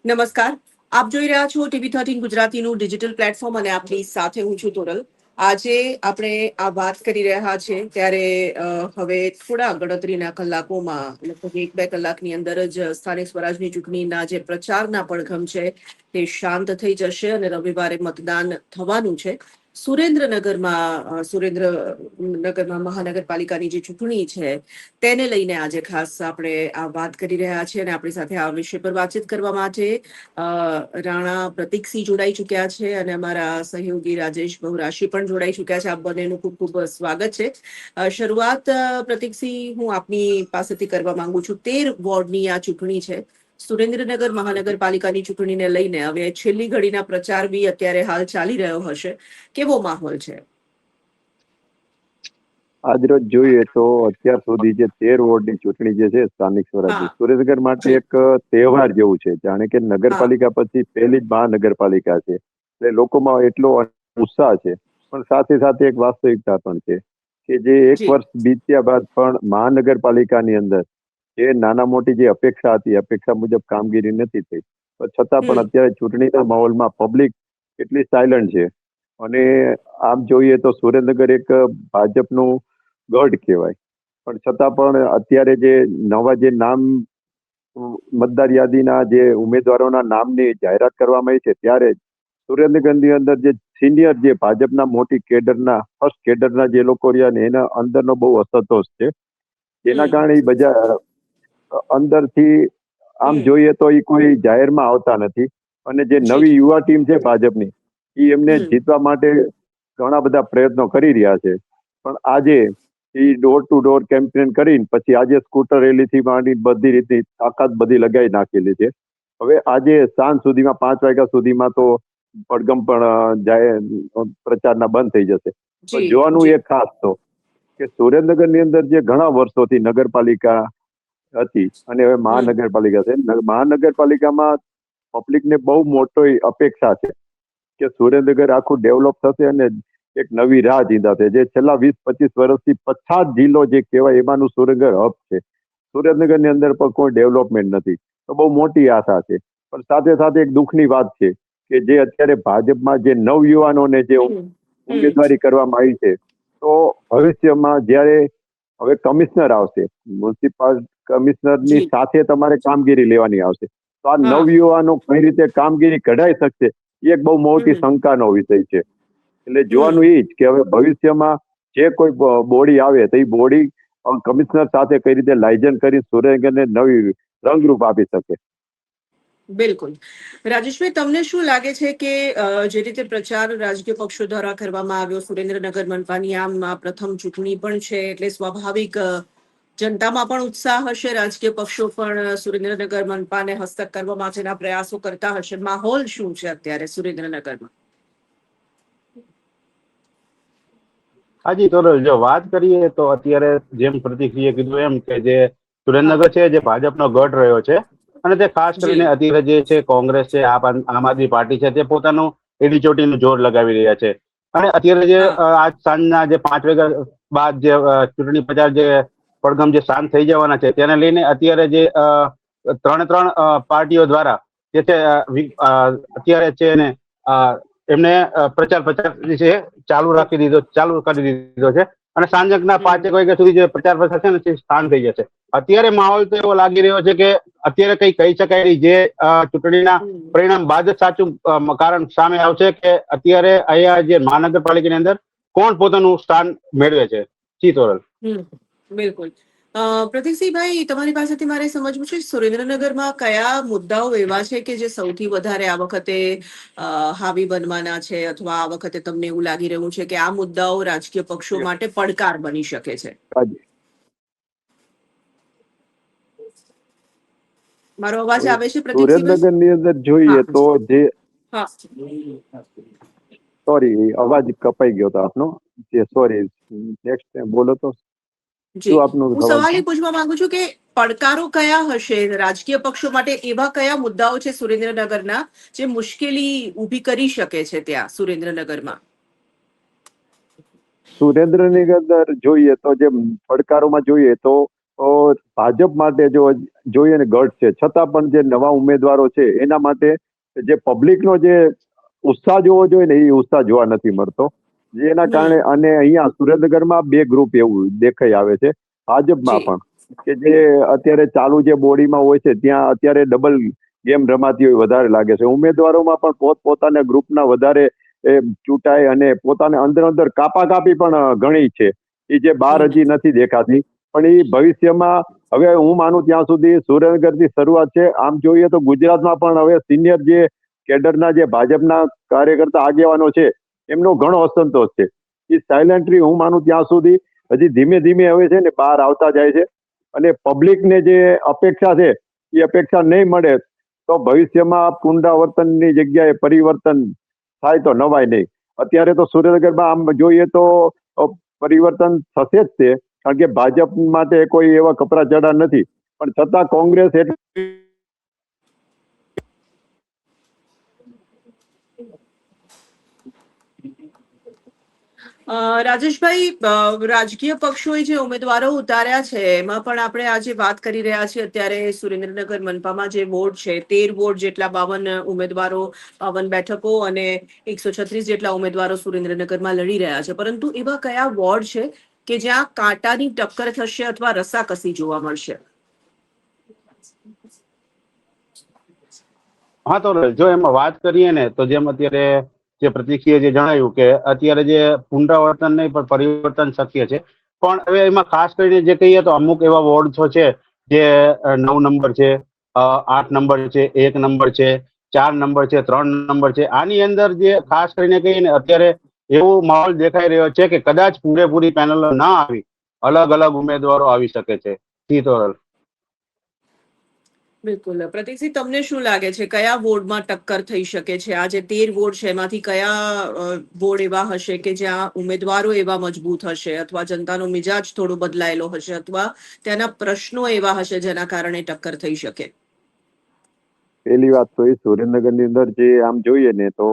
નમસ્કાર. આપ જોઈ રહ્યા છો TV13 ગુજરાતીનું ડિજિટલ પ્લેટફોર્મ અને આપની સાથે હું છું તોરલ. આજે આપણે આ વાત કરી રહ્યા છે ત્યારે હવે થોડા ગણતરીના કલાકોમાં લગભગ 1-2 કલાકની અંદર જ સ્થાનિક સ્વરાજની ચૂંટણીના જે પ્રચારના પડઘમ છે તે શાંત થઈ જશે અને રવિવારે મતદાન થવાનું છે. સુરેન્દ્રનગરમાં મહાનગરપાલિકાની જે ચૂંટણી છે તેને લઈને આજે ખાસ આપણે આ વાત કરી રહ્યા છીએ અને આપણી સાથે આ વિષય પર વાતચીત કરવા માટે રાણા પ્રતીકસિંહ જોડાઈ ચુક્યા છે અને અમારા સહયોગી રાજેશ બહુરાશી પણ જોડાઈ ચુક્યા છે. આપ બંનેનું ખૂબ ખૂબ સ્વાગત છે. શરૂઆત પ્રતીકસિંહ હું આપની પાસેથી કરવા માંગુ છું. 13 વોર્ડની આ ચૂંટણી છે. સુરેન્દ્રનગર મહાનગરપાલિકાની ચૂંટણીને લઈને હવે છેલ્લી ઘડીના પ્રચાર બી અત્યારે હાલ ચાલી રહ્યો હશે. કેવો માહોલ છે? આજરોજ જોઈએ તો અત્યાર સુધી જે 13 વોર્ડની ચૂંટણી જે છે સ્થાનિક સ્વરાજની સુરેન્દ્રનગર માટે એક તહેવાર જેવું છે. જાણે કે નગરપાલિકા પછી પહેલી જ મહાનગરપાલિકા છે એટલે લોકોમાં એટલો ઉત્સાહ છે, પણ સાથે સાથે એક વાસ્તવિકતા પણ છે કે જે એક વર્ષ બીત્યા બાદ પણ મહાનગરપાલિકાની અંદર જે નાના મોટી જે અપેક્ષા હતી અપેક્ષા મુજબ કામગીરી નથી થઈ, છતાં પણ અત્યારે ચૂંટણીના માહોલમાં પબ્લિક એટલી સાયલન્ટ છે. અને આમ જોઈએ તો સુરેન્દ્રનગર એક ભાજપનું ગઢ કહેવાય, પણ છતાં પણ અત્યારે જે નવા જે નામ મતદાર યાદીના જે ઉમેદવારોના નામની જાહેરાત કરવામાં આવી છે ત્યારે સુરેન્દ્રનગરની અંદર જે સિનિયર જે ભાજપના મોટી કેડરના ફર્સ્ટ કેડરના જે લોકો રહ્યા ને એના અંદરનો બહુ અસંતોષ છે, જેના કારણે બધા અંદરથી આમ જોઈએ તો એ કોઈ જાહેરમાં આવતા નથી. અને જે નવી યુવા ટીમ છે ભાજપની એ એમને જીતવા માટે ઘણા બધા પ્રયત્નો કરી રહ્યા છે, પણ આજે એ ડોર ટુ ડોર કેમ્પેન કરીને પછી આજે સ્કૂટર રેલીથી માંડી બધી રીતે તાકાત બધી લગાવી નાખેલી છે. હવે આજે સાંજ સુધીમાં 5 વાગ્યા સુધીમાં તો પડઘમ પણ જાય પ્રચારના બંધ થઈ જશે. પણ જોવાનું એ ખાસ તો કે સુરેન્દ્રનગરની અંદર જે ઘણા વર્ષોથી નગરપાલિકા હતી અને હવે મહાનગરપાલિકા છે, મહાનગરપાલિકામાં પબ્લિકને બહુ મોટો અપેક્ષા છે કે સુરેન્દ્રનગર આખું ડેવલપ થશે અને એક નવી રાહ ચીંધાશે. જે છેલ્લા 20-25 વર્ષથી પછાત જિલ્લો જે કહેવાય એમાંનું સુરેન્દ્રનગર હબ છે. સુરેન્દ્રનગરની અંદર પણ કોઈ ડેવલપમેન્ટ નથી, તો બહુ મોટી આશા છે. પણ સાથે સાથે એક દુઃખની વાત છે કે જે અત્યારે ભાજપમાં જે નવયુવાનોને જે ઉમેદવારી કરવામાં આવી છે, તો ભવિષ્યમાં જ્યારે હવે કમિશનર આવશે, મ્યુનિસિપલ કમિશનરની સાથે તમારે કામગીરી લેવાની આવશે, તો આ નવયુવાનો કઈ રીતે કામગીરી કઢાઈ શકશે એ એક બહુ મોટી શંકાનો વિષય છે. એટલે જોવાનું એ જ કે હવે ભવિષ્યમાં જે કોઈ બોડી આવે તો એ બોડી કમિશનર સાથે કઈ રીતે લાયજન કરી સુરેન્દ્રનગરને નવી રંગરૂપ આપી શકે. બિલકુલ. રાજેશભાઈ, તમને શું લાગે છે કે જે રીતે પ્રચાર રાજકીય પક્ષો દ્વારા કરવામાં આવ્યો, સુરેન્દ્રનગર મનપાની આમ પ્રથમ ચૂંટણી પણ છે એટલે સ્વાભાવિક જનતામાં પણ ઉત્સાહ હશે, રાજકીય પક્ષો પણ સુરેન્દ્રનગર મનપાને હસ્તક કરવા માટેના પ્રયાસો કરતા હશે. માહોલ શું છે અત્યારે સુરેન્દ્રનગરમાં? હાજી, તો જો વાત કરીએ તો અત્યારે જેમ પ્રતિક્રિયા કીધું એમ કે જે સુરેન્દ્રનગર છે જે ભાજપનો ગઢ રહ્યો છે અને તે ખાસ કરીને અત્યારે જે છે કોંગ્રેસ છે, આમ આદમી પાર્ટી છે, તે પોતાનું એડી ચોટીનું જોર લગાવી રહ્યા છે. અને અત્યારે જે આજ સાંજના જે 5 વાગ્યા બાદ જે ચૂંટણી પ્રચાર જે પડઘમ જે શાંત થઈ જવાના છે તેને લઈને અત્યારે જે 3 પાર્ટીઓ દ્વારા જે છે અત્યારે છે ને એમને પ્રચાર છે ચાલુ કરી દીધો છે અને સાંજના 5 વાગ્યા સુધી જે પ્રચાર પ્રસાર છે ને તે શાંત થઈ જશે. અત્યારે માહોલ તો એવો લાગી રહ્યો છે કે અત્યારે કઈ કહી શકાય નહીં, જે ચૂંટણીના પરિણામ બાદ જ સાચું કારણ સામે આવશે કે અત્યારે અહીંયા જે મહાનગરપાલિકાની અંદર કોણ પોતાનું સ્થાન મેળવે છે. ચિત્તોરલ. બિલકુલ. પ્રતીકસિંહભાઈ, તમારી પાસેથી મારે સમજવું છે સુરેન્દ્રનગરમાં કયા મુદ્દાઓ એવા છે કે જે સૌથી વધારે આ વખતે હાવી બનવાના છે, અથવા આ વખતે તમને એવું લાગી રહ્યું છે કે આ મુદ્દાઓ રાજકીય પક્ષો માટે પડકાર બની શકે છે? મારો અવાજ આવે છે પ્રતીકસિંહભાઈ? સુરેન્દ્રનગરની અંદર જોઈએ તો જે સોરી અવાજ કપાઈ ગયો હતો આપનો. સોરી, નેક્સ્ટ બોલો તો. હું સવાલ એ પૂછવા માંગુ છું કે પડકારો કયા હશે રાજકીય પક્ષો માટે? એવા કયા મુદ્દાઓ છે સુરેન્દ્રનગરના જે મુશ્કેલી ઊભી કરી શકે છે ત્યાં સુરેન્દ્રનગરમાં? સુરેન્દ્રનગર અંદર જોઈએ તો જે પડકારોમાં જોઈએ તો ભાજપ માટે જો જોઈએ ને ગઢ છે, છતાં પણ જે નવા ઉમેદવારો છે એના માટે જે પબ્લિકનો જે ઉત્સાહ જોવો જોઈએ ને એ ઉત્સાહ જોવા નથી મળતો, જેના કારણે અને અહીંયા સુરેન્દ્રનગરમાં બે ગ્રુપ એવું દેખાઈ આવે છે ભાજપમાં પણ, કે જે અત્યારે ચાલુ જે બોડીમાં હોય છે ત્યાં અત્યારે ડબલ ગેમ રમાતી હોય વધારે લાગે છે. ઉમેદવારોમાં પણ પોતપોતાના ગ્રુપના વધારે ચૂંટાય અને પોતાને અંદર કાપાકાપી પણ ઘણી છે, એ જે બહાર હજી નથી દેખાતી, પણ એ ભવિષ્યમાં હવે હું માનું ત્યાં સુધી સુરેન્દ્રનગરથી શરૂઆત છે. આમ જોઈએ તો ગુજરાતમાં પણ હવે સિનિયર જે કેડરના જે ભાજપના કાર્યકર્તા આગેવાનો છે એમનો ઘણો અસંતોષ છે. એ સાયલેન્ટલી હું માનું ત્યાં સુધી હજી ધીમે ધીમે હવે છે ને બહાર આવતા જાય છે, અને પબ્લિકને જે અપેક્ષા છે એ અપેક્ષા નહીં મળે તો ભવિષ્યમાં પુનરાવર્તનની જગ્યાએ પરિવર્તન થાય તો નવાય નહીં. અત્યારે તો સુરેન્દ્રનગરમાં આમ જોઈએ તો પરિવર્તન થશે જ તે, કારણ કે ભાજપ માટે કોઈ એવા કપરા ચડા નથી, પણ છતાં કોંગ્રેસ એટલે રાજેશભાઈ, રાજકીય પક્ષોએ જે ઉમેદવારો ઉતાર્યા છે એમાં પણ આપણે આજે વાત કરી રહ્યા છીએ. અત્યારે સુરેન્દ્રનગર મનપામાં જે વોર્ડ છે 13 વોર્ડ જેટલા 52 ઉમેદવારો, 52 બેઠકો અને 136 જેટલા ઉમેદવારો સુરેન્દ્રનગરમાં લડી રહ્યા છે, પરંતુ એવા કયા વોર્ડ છે કે જ્યાં કાંટાની ટક્કર થશે અથવા રસાકસી જોવા મળશે? હા, તો જો એમાં વાત કરીએ ને તો જેમ અત્યારે જે પ્રતિકીએ જે જણાવ્યું કે અત્યારે જે પુનરાવર્તન નહીં પણ પરિવર્તન શક્ય છે, પણ હવે એમાં ખાસ કરીને જે કહીએ તો અમુક એવા વોર્ડ છે જે 9 નંબર છે, 8 નંબર છે, 1 નંબર છે, 4 નંબર છે, 3 નંબર છે. આની અંદર જે ખાસ કરીને કહીએ ને અત્યારે એવો માહોલ દેખાઈ રહ્યો છે કે કદાચ પૂરેપૂરી પેનલ ના આવી, અલગ અલગ ઉમેદવારો આવી શકે છે. સીતોરલ. બિલકુલ. પ્રતિકસિંહ, તમને શું લાગે છે કયા વોર્ડમાં ટક્કર થઈ શકે છે? આ જે 13 વોર્ડ છે એમાંથી કયા વોર્ડ એવા હશે કે જ્યાં ઉમેદવારો એવા મજબૂત હશે, અથવા જનતાનો મિજાજ થોડો બદલાયેલો હશે, અથવા ત્યાંના પ્રશ્નો એવા હશે જેના કારણે ટક્કર થઈ શકે? પહેલી વાત તો એ સુરેન્દ્રનગરની અંદર જે આમ જોઈએ ને તો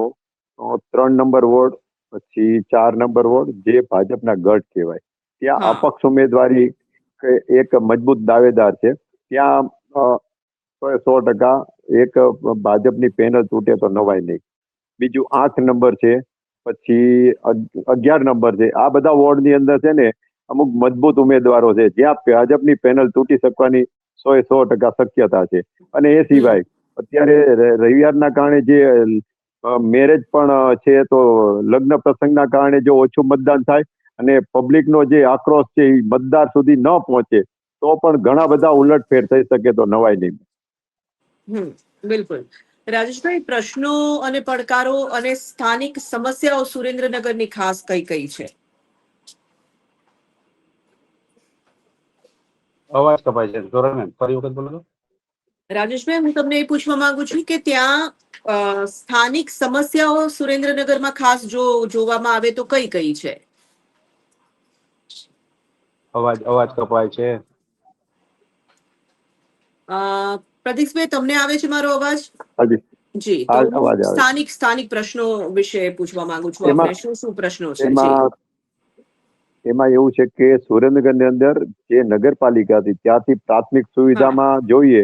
3 નંબર વોર્ડ, પછી 4 નંબર વોર્ડ જે ભાજપના ગઢ કહેવાય, ત્યાં અપક્ષ ઉમેદવારી એક મજબૂત દાવેદાર છે. ત્યાં 100% એક ભાજપની પેનલ તૂટે તો નવાય નહીં. બીજું 8 નંબર છે, પછી 11 નંબર છે. આ બધા વોર્ડની અંદર છે ને અમુક મજબૂત ઉમેદવારો છે જ્યાં ભાજપની પેનલ તૂટી શકવાની 100% શક્યતા છે. અને એ સિવાય અત્યારે રવિવારના કારણે જે મેરેજ પણ છે, તો લગ્ન પ્રસંગના કારણે જો ઓછું મતદાન થાય અને પબ્લિકનો જે આક્રોશ છે એ મતદાર સુધી ન પહોંચે તો પણ ઘણા બધા ઉલટફેર થઈ શકે તો નવાય નહીં. બિલકુલ. રાજેશભાઈ, પ્રશ્નો અને પડકારો અને સ્થાનિક સમસ્યાઓ સુરેન્દ્રનગરની ખાસ કઈ કઈ છે? અવાજ કપાય છે, ધોરણ ફરી વખત બોલો. રાજેશભાઈ, હું તમને એ પૂછવા માંગુ છું કે ત્યાં સ્થાનિક સમસ્યાઓ સુરેન્દ્રનગરમાં ખાસ જો જોવામાં આવે તો કઈ કઈ છે? અવાજ કપાય છે. પ્રદીપભાઈ, તમને આવે છે મારો અવાજ? જી, તો હું સ્થાનિક પ્રશ્નો વિશે પૂછવા માંગુ છું. આપણે શું પ્રશ્નો છે? એમાં એવું છે કે સુરેન્દ્રનગરની અંદર જે નગરપાલિકા હતી ત્યાંથી પ્રાથમિક સુવિધામાં જોઈએ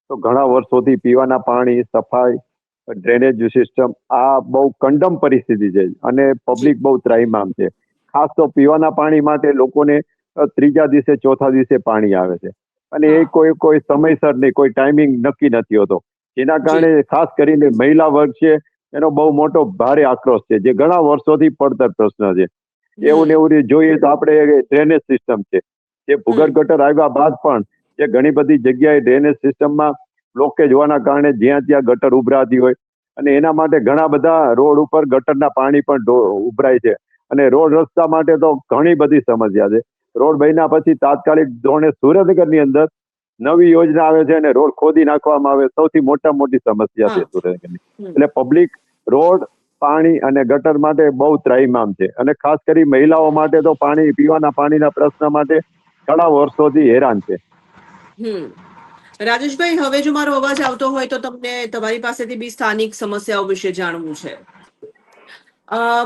તો ઘણા વર્ષોથી પીવાના પાણી, સફાઈ, ડ્રેનેજ સિસ્ટમ આ બહુ કંડમ પરિસ્થિતિ છે અને પબ્લિક બહુ ત્રાહિમામ છે. ખાસ તો પીવાના પાણી માટે લોકોને ત્રીજા દિવસે ચોથા દિવસે પાણી આવે છે, અને એ કોઈ સમયસર નહીં, કોઈ ટાઈમિંગ નક્કી નથી હોતો, જેના કારણે ખાસ કરીને મહિલા વર્ગ છે એનો બહુ મોટો ભારે આક્રોશ છે, જે ઘણા વર્ષોથી પડતર પ્રશ્ન છે. એવું ને એવું જોઈએ તો આપણે ડ્રેનેજ સિસ્ટમ છે, જે ભૂગર્ભ ગટર આવ્યા બાદ પણ જે ઘણી બધી જગ્યાએ ડ્રેનેજ સિસ્ટમમાં બ્લોકેજ હોવાના કારણે જ્યાં ત્યાં ગટર ઉભરાતી હોય, અને એના માટે ઘણા બધા રોડ ઉપર ગટરના પાણી પણ ઉભરાય છે. અને રોડ રસ્તા માટે તો ઘણી બધી સમસ્યા છે. રોડ બન્યા પછી તાત્કાલિક ધોરણે સુરેન્દ્રનગરની અંદર નવી યોજના આવે છે અને રોડ ખોદી નાખવામાં આવે, સૌથી મોટી સમસ્યા છે સુરેન્દ્રનગરની. એટલે પબ્લિક રોડ, પાણી અને ગટર માટે બહુ ત્રાહિમામ છે, અને ખાસ કરી મહિલાઓ માટે તો પીવાના પાણીના પ્રશ્ન માટે ઘણા વર્ષોથી હેરાન છે. રાજેશભાઈ, હવે જો મારો અવાજ આવતો હોય તો તમને તમારી પાસેથી બી સ્થાનિક સમસ્યાઓ વિશે જાણવું છે.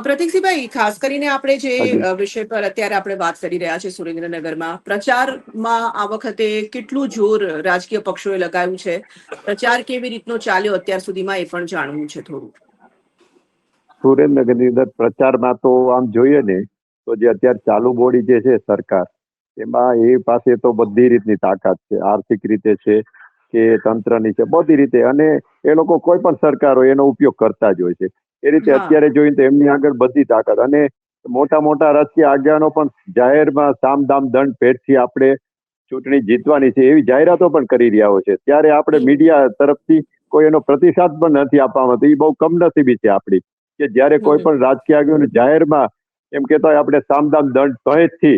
પ્રતીકસિંહભાઈ, ખાસ કરીને આપણે જે હાજી. વિષય પર અત્યારે આપણે વાત કરી રહ્યા છે, સુરેન્દ્રનગરમાં પ્રચારમાં આ વખતે કેટલું જોર રાજકીય પક્ષોએ લગાવ્યું છે, પ્રચાર કેવી રીતનો ચાલ્યો અત્યાર સુધીમાં એ પણ જાણવું છે થોડું. સુરેન્દ્રનગરની અંદર પ્રચારમાં તો આમ જોઈએ ને તો જે અત્યારે ચાલુ બોડી જે છે સરકાર, એમાં એ પાસે તો બધી રીતની તાકાત છે, આર્થિક રીતે છે કે તંત્રની છે, બધી રીતે. અને એ લોકો કોઈ પણ સરકાર હોય એનો ઉપયોગ કરતા જ હોય છે. એ રીતે હા. અત્યારે જોઈએ તો એમની આગળ બધી તાકાત. અને મોટા મોટા રાજકીય આગેવાનો પણ જાહેરમાં સામ દામ દંડ ભેટથી આપણે ચૂંટણી જીતવાની છે એવી જાહેરાતો પણ કરી રહ્યા હોય છે. ત્યારે આપણે મીડિયા તરફથી કોઈ એનો પ્રતિસાદ પણ નથી આપવામાં, તો એ બહુ કમનસીબી છે આપણી, કે જ્યારે કોઈ પણ રાજકીય આગેવાનો જાહેરમાં એમ કહેતા હોય આપણે સામદામ દંડ ભેટથી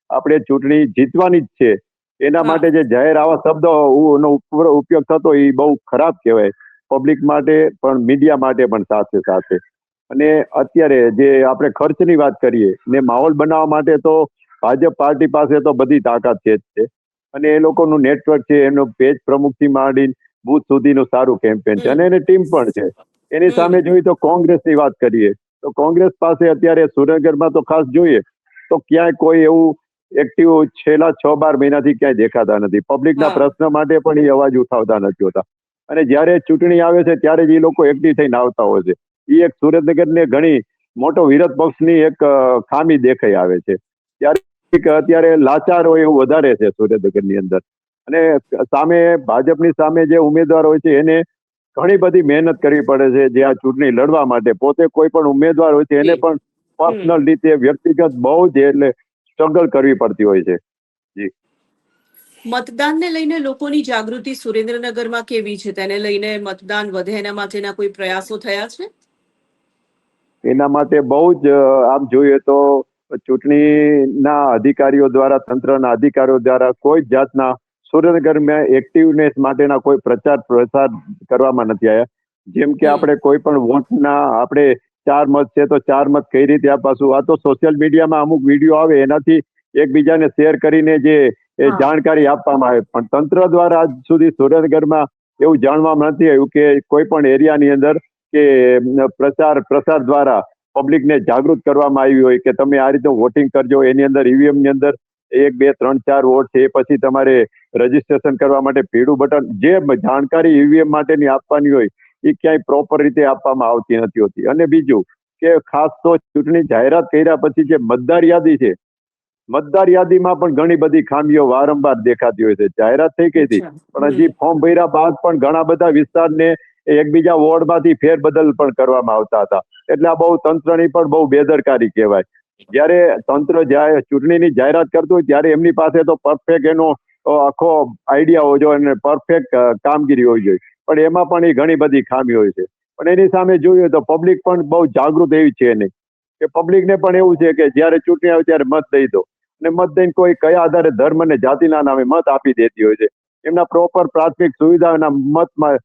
આપણે ચૂંટણી જીતવાની જ છે, એના હા. માટે જે જાહેર આવા શબ્દોનો ઉપયોગ થતો એ બહુ ખરાબ કહેવાય, પબ્લિક માટે પણ મીડિયા માટે પણ સાથે સાથે. અને અત્યારે જે આપણે ખર્ચની વાત કરીએ ને માહોલ બનાવવા માટે તો ભાજપ પાર્ટી પાસે તો બધી તાકાત છે જ છે. અને એ લોકોનું નેટવર્ક છે, એમનું પેજ પ્રમુખથી માંડીને બૂથ સુધીનું સારું કેમ્પેન છે, અને એની ટીમ પણ છે. એની સામે જોઈએ તો કોંગ્રેસની વાત કરીએ તો કોંગ્રેસ પાસે અત્યારે સુરેન્દ્રનગરમાં તો ખાસ જોઈએ તો ક્યાંય કોઈ એવું એક્ટિવ છેલ્લા 6-12 મહિનાથી ક્યાંય દેખાતા નથી. પબ્લિકના હા. પ્રશ્ન માટે પણ એ અવાજ ઉઠાવતા નથી હોતા. અને જ્યારે ચૂંટણી આવે છે ત્યારે જ એ લોકો એક્ટિવ થઈને આવતા હોય છે. એ એક સુરેન્દ્રનગરને ઘણી મોટો વિરોધ પક્ષની એક ખામી દેખાઈ આવે છે. ત્યારે અત્યારે લાચાર હોય એવું વધારે છે સુરેન્દ્રનગરની અંદર. અને સામે ભાજપની સામે જે ઉમેદવાર હોય છે એને ઘણી બધી મહેનત કરવી પડે છે જે આ ચૂંટણી લડવા માટે. પોતે કોઈ પણ ઉમેદવાર હોય છે એને પણ પર્સનલ રીતે વ્યક્તિગત બહુ જ એટલે સ્ટ્રગલ કરવી પડતી હોય છે. જી. મતદાનને લઈને લોકોની જાગૃતિ સુરેન્દ્રનગરમાં કેવી છે? તેને લઈને મતદાન વધે એના માટેના કોઈ પ્રયાસો થયા છે? એના માટે બહુ જ આમ જોઈએ તો ચૂંટણીના અધિકારીઓ દ્વારા, તંત્રના અધિકારીઓ દ્વારા કોઈ જ જાતના સુરેન્દ્રનગરમાં એક્ટિવનેસ માટેના કોઈ પ્રચાર પ્રસાર કરવામાં નથી આવ્યા. જેમ કે આપણે કોઈ પણ વોટના આપણે 4 મત છે તો 4 મત કઈ રીતે આપવાશું, આ તો સોશિયલ મીડિયામાં અમુક વિડીયો આવે એનાથી એકબીજાને શેર કરીને જે જાણકારી આપવામાં આવે, પણ તંત્ર દ્વારા આજ સુધી સુરેન્દ્રનગરમાં એવું જાણવામાં નથી આવ્યું કે કોઈ પણ એરિયાની અંદર કે પ્રસાર દ્વારા પબ્લિકને જાગૃત કરવામાં આવી હોય કે તમે આ રીતે વોટિંગ કરજો. એની અંદર ઈવીએમ ની અંદર 1, 2, 3, 4 વોટ છે, એ પછી તમારે રજીસ્ટ્રેશન કરવા માટે પીળું બટન, જે જાણકારી ઈવીએમ માટેની આપવાની હોય એ ક્યાંય પ્રોપર રીતે આપવામાં આવતી નથી હોતી. અને બીજું કે ખાસ તો ચૂંટણી જાહેરાત કર્યા પછી જે મતદાર યાદી છે, મતદાર યાદીમાં પણ ઘણી બધી ખામીઓ વારંવાર દેખાતી હોય છે. જાહેરાત થઈ ગઈ હતી પણ હજી ફોર્મ ભર્યા બાદ પણ ઘણા બધા વિસ્તારને એકબીજા વોર્ડમાંથી ફેરબદલ પણ કરવામાં આવતા હતા. એટલે આ બહુ તંત્રની પણ બહુ બેદરકારી કહેવાય. જ્યારે તંત્ર જ્યારે ચૂંટણીની જાહેરાત કરતું હોય ત્યારે એમની પાસે તો પરફેક્ટ એનો આખો આઈડિયા હોવો જોઈએ અને પરફેક્ટ કામગીરી હોવી જોઈએ, પણ એમાં પણ એ ઘણી બધી ખામી હોય છે. પણ એની સામે જોઈએ તો પબ્લિક પણ બહુ જાગૃત એવી છે નહીં, કે પબ્લિકને પણ એવું છે કે જ્યારે ચૂંટણી આવે ત્યારે મત દઈ દો, અને મત દઈને કોઈ કયા આધારે ધર્મ અને જાતિના નામે મત આપી દેતી હોય છે. એમના પ્રોપર પ્રાથમિક સુવિધાના મતમાં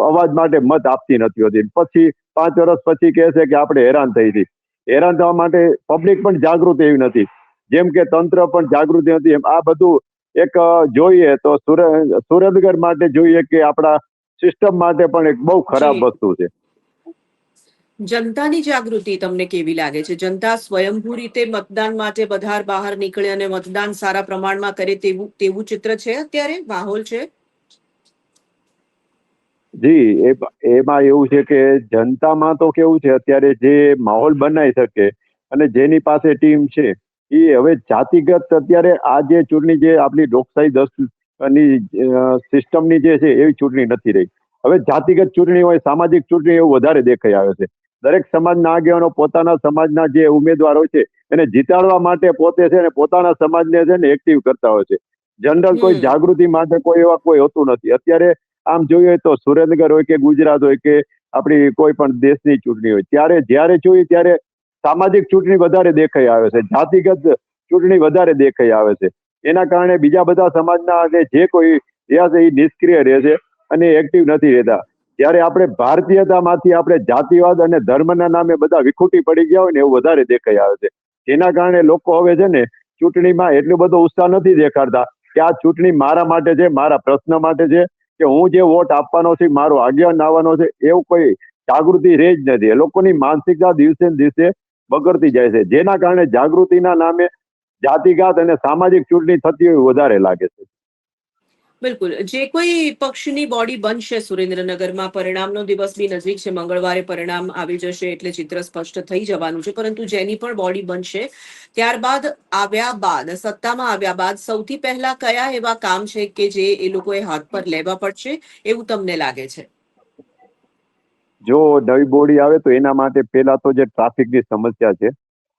અવાજ માટે મત આપતી નથી હોતી. પછી 5 વર્ષ પછી કહે છે કે આપણે હેરાન થઈ હતી. હેરાન થવા માટે પબ્લિક પણ જાગૃત એવી નથી, જેમ કે તંત્ર પણ જાગૃતિ નથી. એમ આ બધું એક જોઈએ તો સુરેન્દ્રનગર માટે જોઈએ કે આપણા સિસ્ટમ માટે પણ એક બહુ ખરાબ વસ્તુ છે. જનતાની જાગૃતિ તમને કેવી લાગે છે? જનતા સ્વયંભૂ રીતે મતદાન માટે બહાર નીકળે અને મતદાન સારા પ્રમાણમાં કરે તેવું ચિત્ર છે અત્યારે, માહોલ છે? જી, એમાં એવું છે કે જનતામાં તો કેવું છે અત્યારે જે માહોલ બનાવી શકે અને જેની પાસે ટીમ છે એ હવે જાતિગત અત્યારે આ જે ચૂંટણી જે આપણી લોકશાહી 10ની સિસ્ટમની જે છે એવી ચૂંટણી નથી રહી. હવે જાતિગત ચૂંટણી હોય, સામાજિક ચૂંટણી એવું વધારે દેખાઈ આવે છે. દરેક સમાજના આગેવાનો પોતાના સમાજના જે ઉમેદવારો છે એને જીતાડવા માટે પોતે છે ને પોતાના સમાજને છે ને એક્ટિવ કરતા હોય છે. જનરલ કોઈ જાગૃતિ માટે કોઈ એવા કોઈ હોતું નથી. અત્યારે આમ જોઈએ તો સુરેન્દ્રનગર હોય કે ગુજરાત હોય કે આપણી કોઈ પણ દેશની ચૂંટણી હોય, જ્યારે જોઈએ ત્યારે સામાજિક ચૂંટણી વધારે દેખાઈ આવે છે, જાતિગત ચૂંટણી વધારે દેખાઈ આવે છે. એના કારણે બીજા બધા સમાજના અને જે કોઈ રહ્યા છે એ નિષ્ક્રિય રહે છે અને એક્ટિવ નથી રહેતા. જ્યારે આપણે ભારતીયતામાંથી આપણે જાતિવાદ અને ધર્મના નામે બધા વિખૂટી પડી ગયા હોય ને એવું વધારે દેખાઈ આવે છે. જેના કારણે લોકો હવે છે ને ચૂંટણીમાં એટલો બધો ઉત્સાહ નથી દેખાડતા કે આ ચૂંટણી મારા માટે છે, મારા પ્રશ્ન માટે છે, કે હું જે વોટ આપવાનો છે, મારો આગેવાન આવવાનો છે, એવું કોઈ જાગૃતિ રહે જ નથી. એ લોકોની માનસિકતા દિવસે ને દિવસે બગડતી જાય છે, જેના કારણે જાગૃતિના નામે જાતિગત અને સામાજિક ચૂંટણી થતી હોય વધારે લાગે છે. બિલકુલ. જે કોઈ પક્ષની બોડી બનશે સુરેન્દ્રનગરમાં, પરિણામનો દિવસ બી નજીક છે, મંગળવારે પરિણામ આવી જશે એટલે ચિત્ર સ્પષ્ટ થઈ જવાનું છે. પરંતુ જેની પણ બોડી બનશે, ત્યારબાદ સત્તામાં આવ્યા બાદ સૌથી પહેલા કયા એવા કામ છે કે જે એ લોકોએ હાથ પર લેવા પડશે એવું તમને લાગે છે? જો નવી બોડી આવે તો એના માટે પહેલા તો જે ટ્રાફિકની સમસ્યા છે,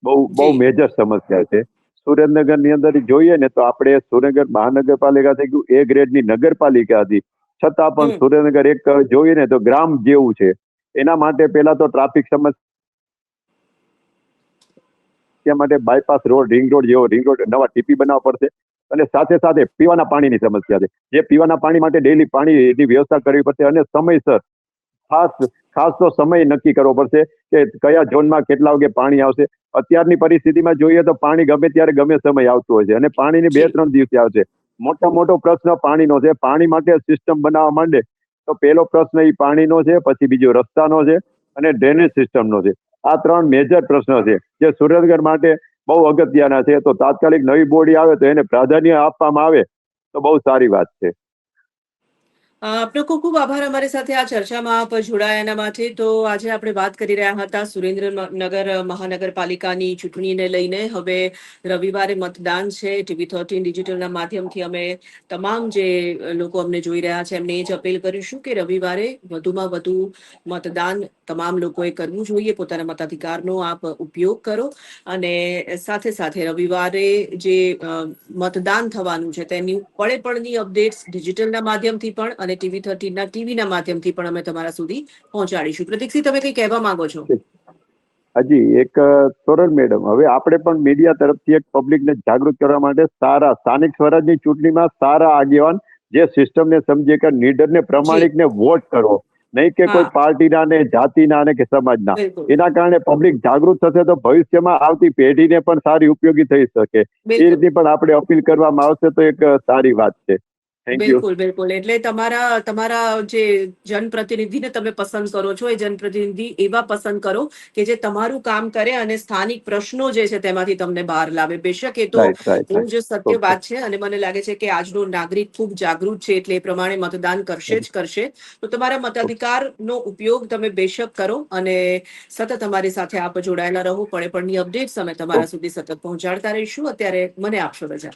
બહુ જી. મેજર સમસ્યા છે. સુરેન્દ્રનગર ની અંદર જોઈએ ને તો આપણે સુરેન્દ્રનગર મહાનગરપાલિકા થઈ ગયું, એ ગ્રેડની નગરપાલિકા હતી, છતાં પણ હમ. સુરેન્દ્રનગર એક જોઈએ ને તો ગ્રામ જેવું છે. એના માટે પહેલા તો ટ્રાફિક સમસ્યા માટે બાયપાસ રોડ, રિંગ રોડ નવા ટીપી બનાવવા પડશે. અને સાથે સાથે પીવાના પાણીની સમસ્યા છે, જે પીવાના પાણી માટે ડેલી પાણીની વ્યવસ્થા કરવી પડશે અને સમયસર ખાસ તો સમય નક્કી કરવો પડશે કે કયા ઝોનમાં કેટલા વાગે પાણી આવશે. અત્યારની પરિસ્થિતિમાં જોઈએ તો પાણી ગમે ત્યારે ગમે સમય આવતું હોય છે અને પાણીની જી. 2-3 દિવસે આવશે. મોટો પ્રશ્ન પાણીનો છે. પાણી માટે સિસ્ટમ બનાવવા માંડે તો પહેલો પ્રશ્ન એ પાણીનો છે, પછી બીજો રસ્તાનો છે અને ડ્રેનેજ સિસ્ટમનો છે. આ 3 મેજર પ્રશ્નો છે જે સુરેન્દ્રનગર માટે બહુ અગત્યના છે. તો તાત્કાલિક નવી બોડી આવે તો એને પ્રાધાન્ય આપવામાં આવે તો બહુ સારી વાત છે. આપનો ખૂબ ખૂબ આભાર અમારી સાથે આ ચર્ચામાં આપ જોડાયા એના માટે. તો આજે આપણે વાત કરી રહ્યા હતા સુરેન્દ્રનગર મહાનગરપાલિકાની ચૂંટણીને લઈને. હવે રવિવારે મતદાન છે. TV13 ડિજિટલના માધ્યમથી અમે તમામ જે લોકો અમને જોઈ રહ્યા છે એમને એ જ અપીલ કરીશું કે રવિવારે વધુમાં વધુ મતદાન તમામ લોકોએ કરવું જોઈએ. પોતાના મતાધિકારનો આપ ઉપયોગ કરો અને સાથે સાથે રવિવારે જે મતદાન થવાનું છે તેની પળે અપડેટ્સ ડિજિટલના માધ્યમથી પણ અને TV13ના ટીવીના માધ્યમથી પણ અમે તમારા સુધી પહોંચાડીશું. પ્રતીકસિંહ, તમે કંઈ કહેવા માંગો છો? હજી એક તોરણ મેડમ, હવે આપણે પણ મીડિયા તરફથી એક પબ્લિકને જાગૃત કરવા માટે સારા સ્થાનિક સ્વરાજની ચૂંટણીમાં સારા આગેવાન જે સિસ્ટમને સમજે કે નીડરને પ્રમાણિકને વોટ કરો, નહીં કે કોઈ પાર્ટીના ને જાતિના ને કે સમાજના. એના કારણે પબ્લિક જાગૃત થશે તો ભવિષ્યમાં આવતી પેઢીને પણ સારી ઉપયોગી થઈ શકે. એ રીતની પણ આપણે અપીલ કરવામાં આવશે તો એક સારી વાત છે. Thank you. બિલકુલ. એટલે તમારા જે જનપ્રતિનિધિને તમે પસંદ કરો છો, એ જનપ્રતિનિધિ એવા પસંદ કરો કે જે તમારું કામ કરે અને સ્થાનિક પ્રશ્નો જે છે તેમાંથી તમને બહાર લાવે. બેશક એ તો બહુ જ સત્ય વાત છે અને મને લાગે છે કે આજનો નાગરિક ખૂબ જાગૃત છે એટલે એ પ્રમાણે મતદાન કરશે જ કરશે. તો તમારા મતાધિકારનો ઉપયોગ તમે બેશક કરો અને સતત અમારી સાથે આપ જોડાયેલા રહો. પળની અપડેટ્સ અમે તમારા સુધી સતત પહોંચાડતા રહીશું. અત્યારે મને આપશો રજા.